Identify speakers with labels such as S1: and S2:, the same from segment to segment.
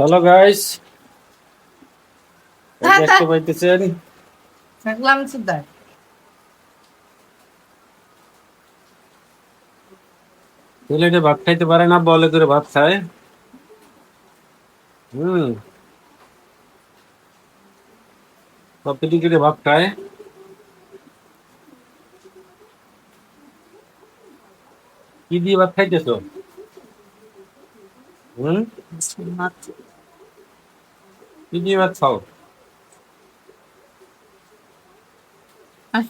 S1: Hello guys, এই
S2: থাক
S1: দেখতে
S2: থাক
S1: পাইতেছেন
S2: থাকলাম সুদার।
S1: ছেলেটা ভাত খাইতে পারে না, বলে করে ভাত খায়। হুম, প্রতিটি করে ভাত খায়। কি দিয়ে ভাত খাইতেছো? হুম, কি দিয়ে ভাত খাও?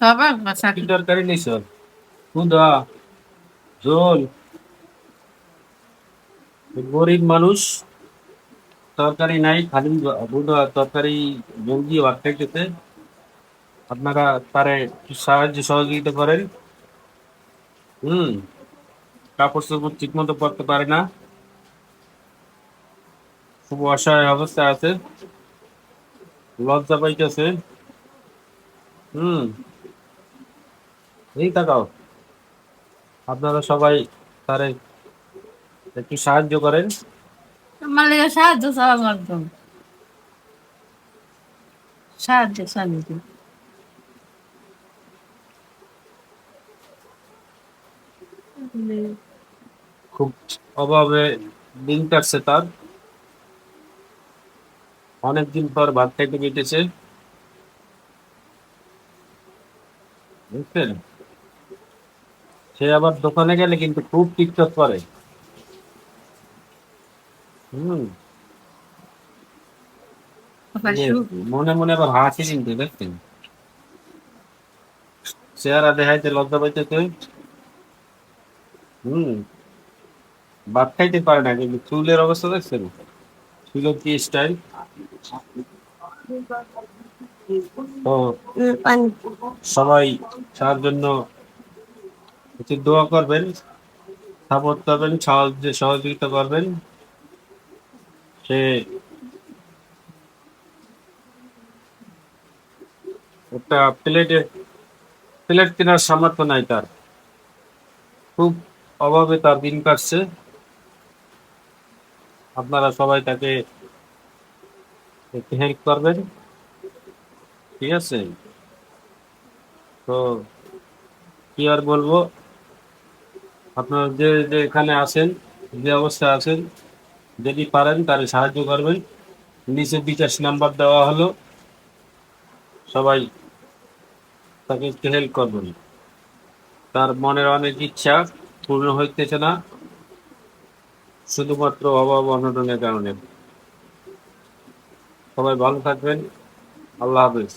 S2: সবার বাসা
S1: কি তরকারি নিছো? খুদা, ঝোল। গরিব মানুষ, তরকারি নাই, খালি খুদা তরকারি, ঝোল দিয়ে ভাত খাইতেছে। আপনারা তারে একটু সাহায্য সহযোগিতা করেন। হুম, কাপড় চোপড় ঠিক মতো পরতে পারে না, খুব অসহায় অবস্থায় আছে, লজ্জা পাইতেছে। হুম, এই তাকাও, আপনারা সবাই তারে একটু সাহায্য করেন।
S2: আমার লেগে সাহায্য চাওয়া লাগতো। সাহায্য
S1: খুব অভাবে দিন কাটছে তার, অনেকদিন পর ভাত খাইতে পেটেছে, বুঝছেন। সে আবার দোকানে গেলে কিন্তু খুব টিকটক করে। হম, এই যে মনে মনে আবার হাসি কিন্তু দেখছেন, চেহারা দেখাইতে লজ্জা পাইতেছে। হম, ভাত খাইতে পারে না, কিন্তু চুলের অবস্থা দেখছেন, চুলের কি স্টাইল। তো সবাই তার জন্য একটু দোয়া করবেন, সাপোর্ট করবেন, সাহায্য সহযোগিতা করবেন। সে একটা প্লেট কেনার সামর্থ্য নাই তার, খুব অভাবে তার দিন কাটছে। আপনারা সবাই তাকে একটু হেল্প করবেন, ঠিক আছে। তো কি আর বলবো, আপনারা যে যে এখানে আছেন, যে অবস্থায় আছেন, যদি পারেন তাহলে সাহায্য করবেন। নিচে বিকাশ নাম্বার দেওয়া হলো, সবাই তাকে একটু হেল্প করবেন। তার মনের অনেক ইচ্ছা পূর্ণ হইতেছে না, শুধুমাত্র অভাব অনটনের কারণে। সবাই ভালো থাকবেন, আল্লাহ হাফেজ।